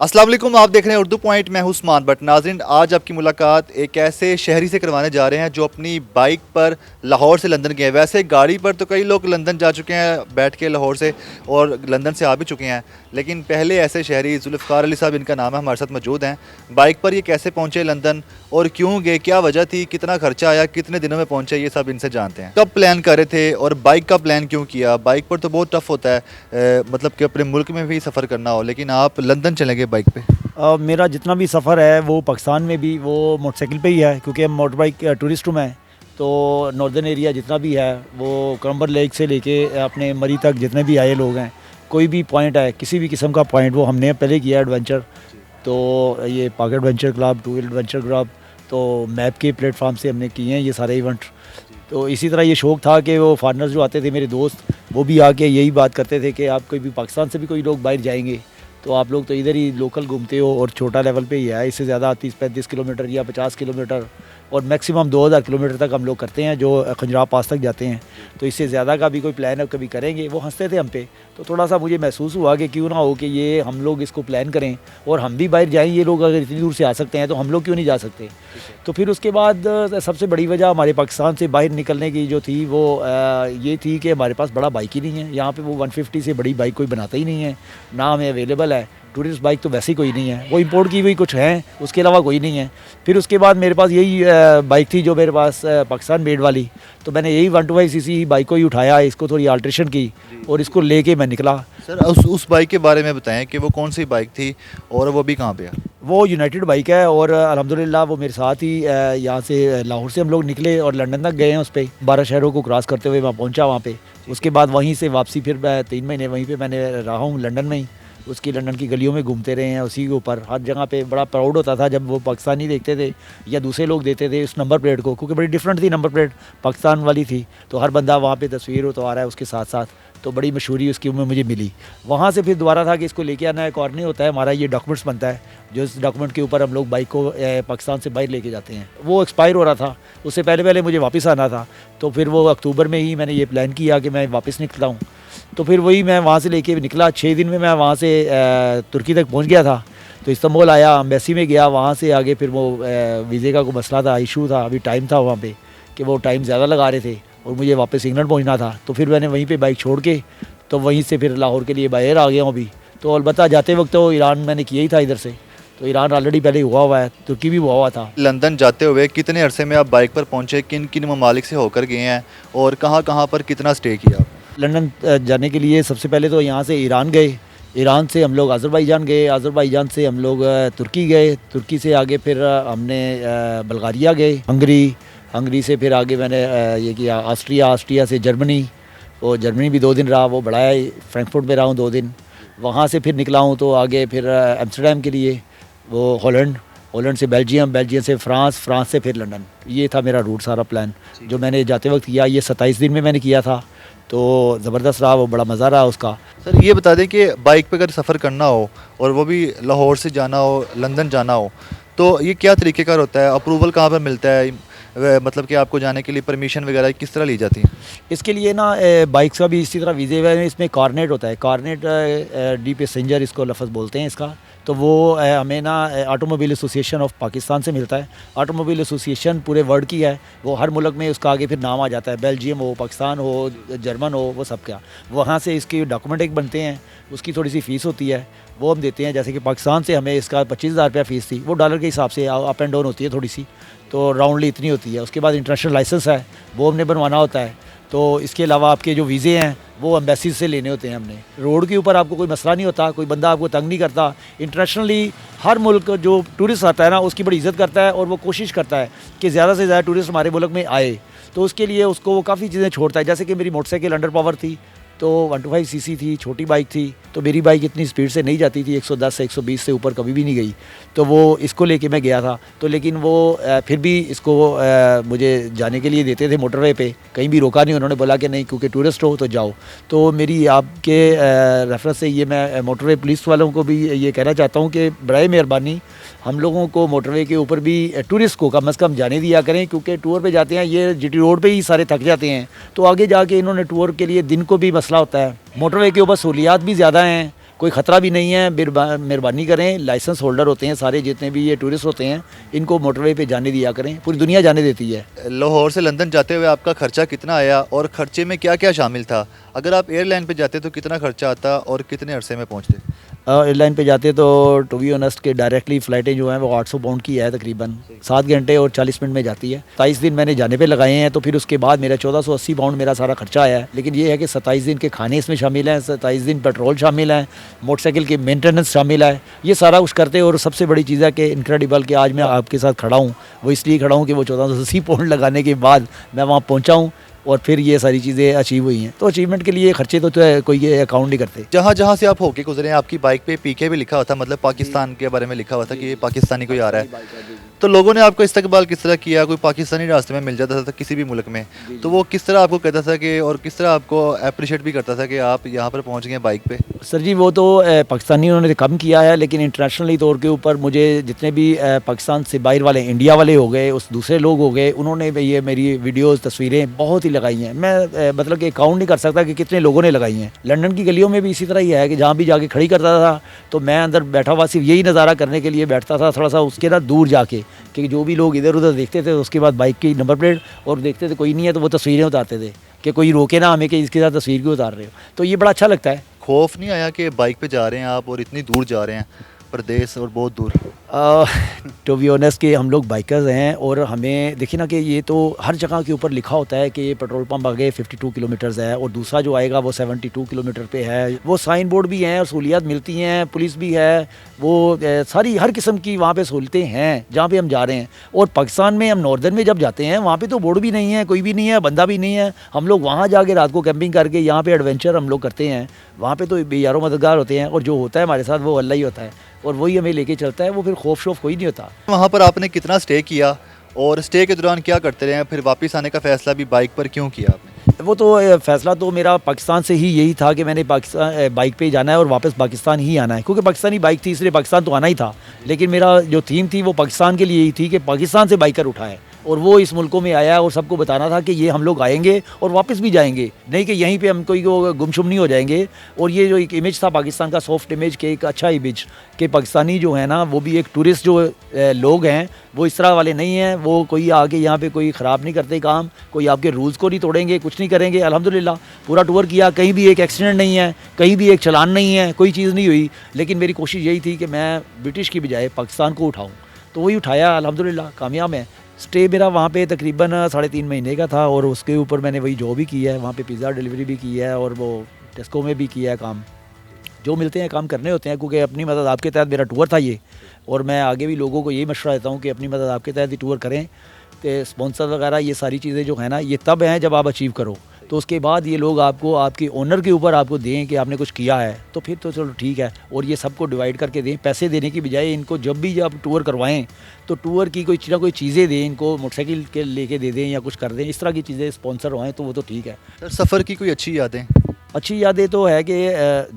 अस्सलाम वालेकुम, आप देख रहे हैं उर्दू पॉइंट। मैं हूं उस्मान बट। नाज़रीन, आज आपकी मुलाकात एक ऐसे शहरी से करवाने जा रहे हैं जो अपनी बाइक पर लाहौर से लंदन गए। वैसे गाड़ी पर तो कई लोग लंदन जा चुके हैं बैठ के लाहौर से, और लंदन से आ भी चुके हैं, लेकिन पहले ऐसे शहरी जुल्फ़कार अली साहब, इनका नाम है, हमारे साथ मौजूद हैं। बाइक पर ये कैसे पहुँचे लंदन और क्यों गए, क्या वजह थी, कितना खर्चा आया, कितने दिनों में पहुँचे, ये सब इनसे जानते हैं। कब प्लान कर रहे थे और बाइक का प्लान क्यों किया? बाइक पर तो बहुत टफ होता है, मतलब कि अपने मुल्क में भी सफ़र करना हो, लेकिन आप लंदन चले गए बाइक पे। मेरा जितना भी सफ़र है वो पाकिस्तान में भी वो मोटरसाइकिल पे ही है, क्योंकि हम मोटर बाइक टूरिस्ट हूँ मैं। तो नॉर्दर्न एरिया जितना भी है वो क्रम्बर लेक से लेके अपने मरी तक जितने भी आए लोग हैं, कोई भी पॉइंट है, किसी भी किस्म का पॉइंट, वो हमने पहले किया एडवेंचर। तो ये पाक एडवेंचर क्लब, टू एडवेंचर क्लब, तो मैप के प्लेटफॉर्म से हमने किए हैं ये सारे इवेंट। तो इसी तरह ये शौक़ था कि वो फॉरनर्स जो आते थे, मेरे दोस्त, वो भी आके यही बात करते थे कि आप कोई भी पाकिस्तान से भी कोई लोग बाहर जाएंगे तो आप लोग तो इधर ही लोकल घूमते हो, और छोटा लेवल पे ही है, इससे ज़्यादा 30-35 किलोमीटर या 50 किलोमीटर और मैक्सिमम 2000 किलोमीटर तक हम लोग करते हैं जो खंजराव पास तक जाते हैं। तो इससे ज़्यादा का भी कोई प्लान अब कभी करेंगे, वो हंसते थे हम पे। तो थोड़ा सा मुझे महसूस हुआ कि क्यों ना हो कि ये हम लोग इसको प्लान करें और हम भी बाहर जाएँ। ये लोग अगर इतनी दूर से आ सकते हैं तो हम लोग क्यों नहीं जा सकते। तो फिर उसके बाद सबसे बड़ी वजह हमारे पाकिस्तान से बाहर निकलने की जो थी वो ये थी कि हमारे पास बड़ा बाइक ही नहीं है। यहाँ पे वो 150 से बड़ी बाइक कोई बनाता ही नहीं है, ना हमें अवेलेबल है। टूरिस्ट बाइक तो वैसे ही कोई नहीं है, वो इंपोर्ट की हुई कुछ हैं, उसके अलावा कोई नहीं है। फिर उसके बाद मेरे पास यही बाइक थी जो मेरे पास पाकिस्तान मेड वाली। तो मैंने यही 125cc बाइक को ही उठाया, इसको थोड़ी अल्ट्रेशन की और इसको लेके मैं निकला। सर, उस बाइक के बारे में बताएं कि वो कौन सी बाइक थी और वो भी कहाँ पे है? वो यूनाइटेड बाइक है और अल्हम्दुलिल्लाह वो मेरे साथ ही यहाँ से लाहौर से हम लोग निकले और लंदन तक गए हैं। उस पर 12 शहरों को क्रॉस करते हुए मैं पहुँचा वहाँ पे। उसके बाद वहीं से वापसी, फिर मैं 3 महीने वहीं पे मैंने रहा हूँ लंदन में ही। उसकी लंदन की गलियों में घूमते रहे हैं, उसी के ऊपर हर जगह पे। बड़ा प्राउड होता था जब वो पाकिस्तानी देखते थे या दूसरे लोग देते थे उस नंबर प्लेट को, क्योंकि बड़ी डिफरेंट थी नंबर प्लेट, पाकिस्तान वाली थी। तो हर बंदा वहाँ पे तस्वीर हो तो आ रहा है उसके साथ साथ, तो बड़ी मशहूरी उसकी मुझे मिली। वहाँ से फिर दोबारा था कि इसको लेके आना है। एक और नहीं होता है हमारा, ये डॉक्यूमेंट्स बनता है, जो इस डॉक्यूमेंट के ऊपर हम लोग बाइक को पाकिस्तान से बाहर लेके जाते हैं। वो एक्सपायर हो रहा था, उससे पहले पहले मुझे वापस आना था। तो फिर वो अक्टूबर में ही मैंने ये प्लान किया कि मैं वापस निकलता हूँ। तो फिर वही मैं वहाँ से लेके निकला। 6 दिन में मैं वहाँ से तुर्की तक पहुँच गया था। तो इस्तांबुल आया, एम्बेसी में गया, वहाँ से आगे फिर वो वीज़े का कोई मसला था, इशू था, अभी टाइम था वहाँ पे कि वो टाइम ज़्यादा लगा रहे थे और मुझे वापस इंग्लैंड पहुँचना था। तो फिर मैंने वहीं पे बाइक छोड़ के तो वहीं से फिर लाहौर के लिए बाहर आ गया हूँ अभी। तो अलबत्ता जाते वक्त तो ईरान मैंने किया ही था इधर से, तो ईरान ऑलरेडी पहले हुआ है, तुर्की भी हुआ था। लंदन जाते हुए कितने अरसे में आप बाइक पर पहुँचे, किन किन ममालिक से होकर गए हैं और कहाँ कहाँ पर कितना स्टे किया आपने? लंदन जाने के लिए सबसे पहले तो यहाँ से ईरान गए, ईरान से हम लोग अज़रबैजान गए, अज़रबैजान से हम लोग तुर्की गए, तुर्की से आगे फिर हमने बल्गारिया गए, हंगरी से फिर आगे मैंने ये किया ऑस्ट्रिया से जर्मनी, वो जर्मनी भी 2 दिन रहा, वो बड़ा है। फ्रैंकफर्ट में रहा हूँ 2 दिन। वहाँ से फिर निकला हूँ तो आगे फिर एम्स्टर्डम के लिए, वो हॉलैंड से बेल्जियम से फ्रांस से फिर लंदन। ये था मेरा रूट, सारा प्लान जो मैंने जाते वक्त किया। ये 27 दिन में मैंने किया था, तो ज़बरदस्त रहा, वो बड़ा मज़ा रहा उसका। सर, ये बता दें कि बाइक पे अगर सफ़र करना हो और वो भी लाहौर से जाना हो, लंदन जाना हो, तो ये क्या तरीक़ेकार होता है? अप्रूवल कहाँ पर मिलता है? मतलब कि आपको जाने के लिए परमिशन वगैरह किस तरह ली जाती है? इसके लिए ना बाइक्स का भी इसी तरह वीज़े में इसमें कार्नेट होता है, कार्नेट डी पैसेंजर इसको लफ्ज़ बोलते हैं इसका। तो वो हमें ना ऑटोमोबाइल एसोसिएशन ऑफ पाकिस्तान से मिलता है। ऑटोमोबाइल एसोसिएशन पूरे वर्ल्ड की है, वो हर मुल्क में उसका आगे फिर नाम आ जाता है, बेल्जियम हो, पाकिस्तान हो, जर्मन हो, वो सब क्या। वहाँ से इसके डॉक्यूमेंट एक बनते हैं, उसकी थोड़ी सी फ़ीस होती है, वो हम देते हैं। जैसे कि पाकिस्तान से हमें इसका 25,000 रुपया फ़ीस थी, वो डॉलर के हिसाब से अप एंड डाउन होती है थोड़ी सी, तो राउंडली इतनी होती है। उसके बाद इंटरनेशनल लाइसेंस है, वो हमने बनवाना होता है। तो इसके अलावा आपके जो वीज़े हैं वो एम्बेसी से लेने होते हैं हमने। रोड के ऊपर आपको कोई मसला नहीं होता, कोई बंदा आपको तंग नहीं करता। इंटरनेशनली हर मुल्क जो टूरिस्ट आता है ना, उसकी बड़ी इज़्ज़त करता है और वो कोशिश करता है कि ज़्यादा से ज़्यादा टूरिस्ट हमारे मुल्क में आए। तो उसके लिए उसको वो काफ़ी चीज़ें छोड़ता है। जैसे कि मेरी मोटरसाइकिल अंडर पावर थी, तो 125cc थी, छोटी बाइक थी, तो मेरी बाइक इतनी स्पीड से नहीं जाती थी, 110 से 120 से ऊपर कभी भी नहीं गई। तो वो इसको लेके मैं गया था, तो लेकिन वो फिर भी इसको मुझे जाने के लिए देते थे मोटरवे पे, कहीं भी रोका नहीं उन्होंने, बोला कि नहीं क्योंकि टूरिस्ट हो तो जाओ। तो मेरी आपके रेफरेंस से ये मैं मोटरवे पुलिस वालों को भी ये कहना चाहता हूँ कि बराए मेहरबानी हम लोगों को मोटरवे के ऊपर भी टूरिस्ट को कम से कम जाने दिया करें, क्योंकि टूर पे जाते हैं, ये जीटी रोड पे ही सारे थक जाते हैं, तो आगे जाके इन्होंने टूर के लिए दिन को भी मसला होता है। मोटरवे के ऊपर सहूलियात भी ज़्यादा हैं, कोई ख़तरा भी नहीं है। मेहरबानी करें, लाइसेंस होल्डर होते हैं सारे जितने भी ये टूरिस्ट होते हैं, इनको मोटरवे पे जाने दिया करें, पूरी दुनिया जाने देती है। लाहौर से लंदन जाते हुए आपका खर्चा कितना आया और खर्चे में क्या क्या शामिल था? अगर आप एयरलाइन पे जाते तो कितना खर्चा आता और कितने अरसे में पहुंचते? एयरलाइन पे जाते तो टू बी ऑनेस्ट के डायरेक्टली फ़्लाइटें जो हैं वो 800 पाउंड की है, तकरीबन 7 घंटे और 40 मिनट में जाती है। 27 दिन मैंने जाने पे लगाए हैं, तो फिर उसके बाद मेरा 1480 पाउंड मेरा सारा खर्चा आया है। लेकिन ये है कि 27 दिन के खाने इसमें शामिल हैं, 27 दिन पेट्रोल शामिल है, मोटरसाइकिल की मेंटेनेंस शामिल है, ये सारा कुछ करते। और सबसे बड़ी चीज़ है कि इनक्रेडिबल कि आज मैं आपके साथ खड़ा हूँ, वो इसलिए खड़ा हूँ कि वो 1480 पाउंड लगाने के बाद मैं वहाँ पहुँचा हूँ और फिर ये सारी चीज़ें अचीव हुई हैं। तो अचीवमेंट के लिए खर्चे तो कोई ये अकाउंट नहीं करते। जहाँ जहाँ से आप होके गुजरे हैं, आपकी बाइक पे पीके भी लिखा हुआ था, मतलब पाकिस्तान के बारे में लिखा हुआ था कि ये पाकिस्तानी कोई आ रहा है। तो लोगों ने आपको इस्तकबाल किस तरह किया? कोई पाकिस्तानी रास्ते में मिल जाता था किसी भी मुल्क में, तो वो किस तरह आपको कहता था कि, और किस तरह आपको अप्रिशिएट भी करता था कि आप यहाँ पर पहुँच गए बाइक पे? सर जी, वो तो पाकिस्तानी उन्होंने कम किया है, लेकिन इंटरनेशनली तौर के ऊपर मुझे जितने भी पाकिस्तान से बाहर वाले, इंडिया वाले हो गए, उस दूसरे लोग हो गए, उन्होंने भी ये मेरी वीडियोस तस्वीरें बहुत ही लगाई हैं। मैं मतलब कि काउंट नहीं कर सकता कि कितने लोगों ने लगाई हैं। लंदन की गलियों में भी इसी तरह ही है कि जहाँ भी जाके खड़ी करता था तो मैं अंदर बैठा हुआ सिर्फ यही नज़ारा करने के लिए बैठता था, थोड़ा सा उसके ना दूर जाके, कि जो भी लोग इधर उधर देखते थे उसके बाद बाइक की नंबर प्लेट और देखते थे कोई नहीं है तो वो तस्वीरें उतारते थे कि कोई रोके ना हमें कि इसके साथ तस्वीर क्यों उतार रहे हो। तो ये बड़ा अच्छा लगता है। खौफ नहीं आया कि बाइक पे जा रहे हैं आप और इतनी दूर जा रहे हैं, प्रदेश और बहुत दूर? टू बी ऑनेस्ट कि हम लोग बाइकर्स हैं और हमें देखिए ना कि ये तो हर जगह के ऊपर लिखा होता है कि ये पेट्रोल पंप आगे 52 किलोमीटर्स है और दूसरा जो आएगा वो 72 किलोमीटर पे है। वो साइन बोर्ड भी हैं और सहूलियात मिलती हैं, पुलिस भी है, वो सारी हर किस्म की वहाँ पे सहूलतें हैं जहाँ पे हम जा रहे हैं। और पाकिस्तान में हम नॉर्दर्न में जब जाते हैं वहाँ पे तो बोर्ड भी नहीं है, कोई भी नहीं है, बंदा भी नहीं है। हम लोग वहाँ जाके रात को कैंपिंग करके यहाँ पे एडवेंचर हम लोग करते हैं। वहाँ पे तो यारों मददगार होते हैं और जो होता है हमारे साथ वो अल्लाह ही होता है और वही हमें लेके चलता है। वो फिर खौफ शौफ कोई नहीं होता। वहाँ पर आपने कितना स्टे किया और स्टे के दौरान क्या करते रहे? फिर वापस आने का फैसला भी बाइक पर क्यों किया आपने? वो तो फ़ैसला तो मेरा पाकिस्तान से ही यही था कि मैंने पाकिस्तान बाइक पे ही जाना है और वापस पाकिस्तान ही आना है, क्योंकि पाकिस्तानी बाइक थी इसलिए पाकिस्तान तो आना ही था। लेकिन मेरा जो थीम थी वो पाकिस्तान के लिए ही थी कि पाकिस्तान से बाइकर उठाए और वो इस मुल्कों में आया और सबको बताना था कि ये हम लोग आएंगे और वापस भी जाएंगे, नहीं कि यहीं पे हम कोई गुमशुम नहीं हो जाएंगे। और ये जो एक इमेज था पाकिस्तान का, सॉफ्ट इमेज के, एक अच्छा इमेज कि पाकिस्तानी जो है ना वो भी एक टूरिस्ट जो लोग हैं वो इस तरह वाले नहीं हैं। वो कोई आके यहाँ पे कोई ख़राब नहीं करते काम, कोई आपके रूल्स को नहीं तोड़ेंगे, कुछ नहीं करेंगे। अल्हम्दुलिल्लाह पूरा टूर किया, कहीं भी एक एक्सीडेंट नहीं है, कहीं भी एक चलान नहीं है, कोई चीज़ नहीं हुई। लेकिन मेरी कोशिश यही थी कि मैं ब्रिटिश की बजाय पाकिस्तान को उठाऊँ, तो वही उठाया, अल्हम्दुलिल्लाह कामयाब है। स्टे मेरा वहाँ पे तकरीबन 3.5 महीने का था और उसके ऊपर मैंने वही जॉब भी की है, वहाँ पे पिज़्ज़ा डिलीवरी भी की है और वो टेस्को में भी किया है काम। जो मिलते हैं काम करने होते हैं, क्योंकि अपनी मदद आपके तहत मेरा टूर था ये। और मैं आगे भी लोगों को यही मशवरा देता हूँ कि अपनी मदद आपके तहत ही टूर करें। तो स्पॉन्सर वगैरह ये सारी चीज़ें जो है ना ये तब हैं जब आप अचीव करो, तो उसके बाद ये लोग आपको आपके ओनर के ऊपर आपको दें कि आपने कुछ किया है तो फिर तो चलो ठीक है। और ये सबको डिवाइड करके दें, पैसे देने की बजाय इनको जब भी आप टूर करवाएं तो टूर की कोई ना कोई चीज़ें दें, इनको मोटरसाइकिल के लेके दे दें या कुछ कर दें, इस तरह की चीज़ें स्पॉन्सर होएं तो वो तो ठीक है। सर सफ़र की कोई अच्छी यादें? अच्छी यादें तो है कि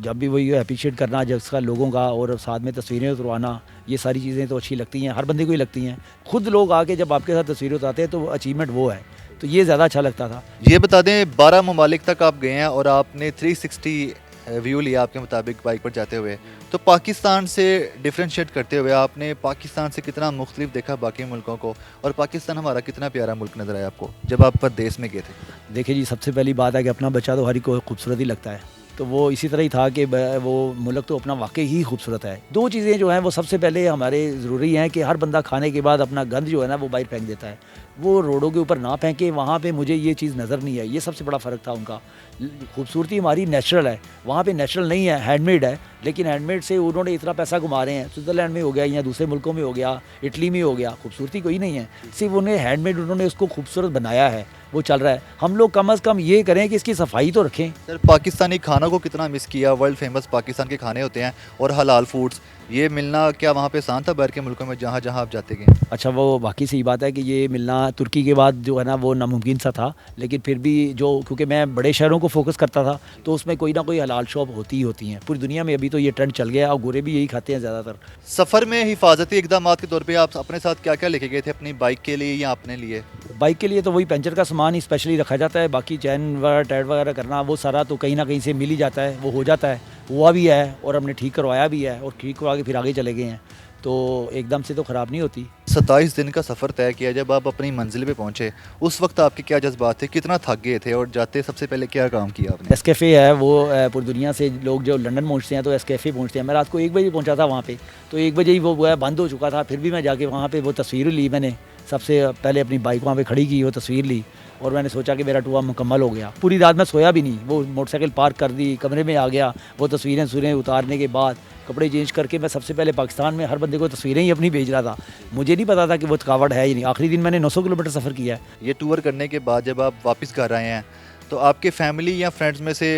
जब भी वही अप्रिशिएट करना जब उसका लोगों का और साथ में तस्वीरें उतरवाना, ये सारी चीज़ें तो अच्छी लगती हैं, हर बंदे को ही लगती हैं। खुद लोग आके जब आपके साथ तस्वीरें उतारते हैं तो अचीवमेंट वो है, तो ये ज़्यादा अच्छा लगता था। ये बता दें 12 ममालिक तक आप गए हैं और आपने 360 व्यू लिया आपके मुताबिक बाइक पर जाते हुए, तो पाकिस्तान से डिफ्रेंशिएट करते हुए आपने पाकिस्तान से कितना मुख्तलिफ देखा बाकी मुल्कों को, और पाकिस्तान हमारा कितना प्यारा मुल्क नज़र आया आपको जब आप परदेश में गए थे? देखिए जी, सबसे पहली बात है कि अपना बच्चा तो हर को खूबसूरत ही लगता है, तो वो इसी तरह ही था कि वो मुल्क तो अपना वाकई ही खूबसूरत है। दो चीज़ें जो हैं वो सबसे पहले हमारे ज़रूरी हैं कि हर बंदा खाने के बाद अपना गंद जो है ना वो बाहर फेंक देता है, वो रोडों के ऊपर ना फेंके। वहाँ पे मुझे ये चीज़ नज़र नहीं आई, ये सबसे बड़ा फ़र्क था उनका। खूबसूरती हमारी नेचुरल है, वहाँ पे नेचुरल नहीं है, हैंडमेड है। लेकिन हैंडमेड से उन्होंने इतना पैसा कमा रहे हैं, स्विट्ज़रलैंड में हो गया या दूसरे मुल्कों में हो गया, इटली में हो गया, खूबसूरती कोई नहीं है, सिर्फ उन्हें हैंडमेड उन्होंने उसको खूबसूरत बनाया है, वो चल रहा है। हम लोग कम अज़ कम ये करें कि इसकी सफाई तो रखें। सर पाकिस्तानी खानों को कितना मिस किया? वर्ल्ड फेमस पाकिस्तान के खाने होते हैं और हलाल फूड्स, ये मिलना क्या वहाँ पे आसान था बाहर के मुल्कों में जहाँ जहाँ आप जाते गए? अच्छा, वो बाकी सही बात है कि ये मिलना तुर्की के बाद जो है ना वो नामुमकिन सा था, लेकिन फिर भी जो क्योंकि मैं बड़े शहरों को फोकस करता था तो उसमें कोई ना कोई हलाल शॉप होती ही होती हैं पूरी दुनिया में। अभी तो ये ट्रेंड चल गया और गोरे भी यही खाते हैं ज़्यादातर। सफ़र में हिफाजती इकदाम के तौर पे आप अपने साथ क्या क्या लेके गए थे अपनी बाइक के लिए या अपने लिए? बाइक के लिए तो वही पंचर का सामान ही स्पेशली रखा जाता है, बाकी चैन वगैरह टायर वगैरह करना वो सारा तो कहीं ना कहीं से मिल ही जाता है, वो हो जाता है। हुआ भी है और हमने ठीक करवाया भी है और ठीक करवा के फिर आगे चले गए हैं, तो एकदम से तो ख़राब नहीं होती। 27 दिन का सफ़र तय किया, जब आप अपनी मंजिल पे पहुंचे उस वक्त आपके क्या जज्बात थे, कितना थक गए थे और जाते सबसे पहले क्या काम किया आपने? एस्केफ़े है वो पूरी दुनिया से लोग जो लंदन पहुंचते हैं तो एस्केफ़े पहुंचते हैं। मैं रात को 1 बजे पहुंचा था वहाँ पे, तो 1 बजे ही वो बंद हो चुका था। फिर भी मैं जाके वहाँ पे वो तस्वीर ली, मैंने सबसे पहले अपनी बाइक वहाँ पे खड़ी की, वो तस्वीर ली और मैंने सोचा कि मेरा टूर मुकम्मल हो गया। पूरी रात मैं सोया भी नहीं, वो मोटरसाइकिल पार्क कर दी, कमरे में आ गया, वो तस्वीरें उतारने के बाद कपड़े चेंज करके मैं सबसे पहले पाकिस्तान में हर बंदे को तस्वीरें ही अपनी भेज रहा था। मुझे नहीं पता था कि वो थकावट है ही नहीं। आखिरी दिन मैंने 900 किलोमीटर सफ़र किया है। ये टूर करने के बाद जब आप वापस घर आए हैं तो आपके फैमिली या फ्रेंड्स में से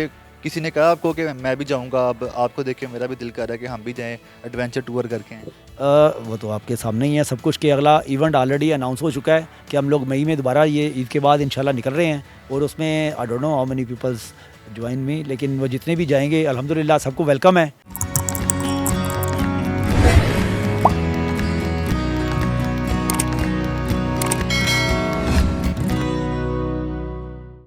किसी ने कहा आपको कि मैं भी जाऊंगा, अब आपको देख के मेरा भी दिल कर रहा है कि हम भी जाएं एडवेंचर टूर करके आएं? वो तो आपके सामने ही है सब कुछ कि अगला इवेंट ऑलरेडी अनाउंस हो चुका है कि हम लोग मई में दोबारा ये ईद के बाद इंशाल्लाह निकल रहे हैं और उसमें I don't know how many peoples join me, लेकिन वो जितने भी जाएंगे अल्हम्दुलिल्लाह सबको वेलकम है।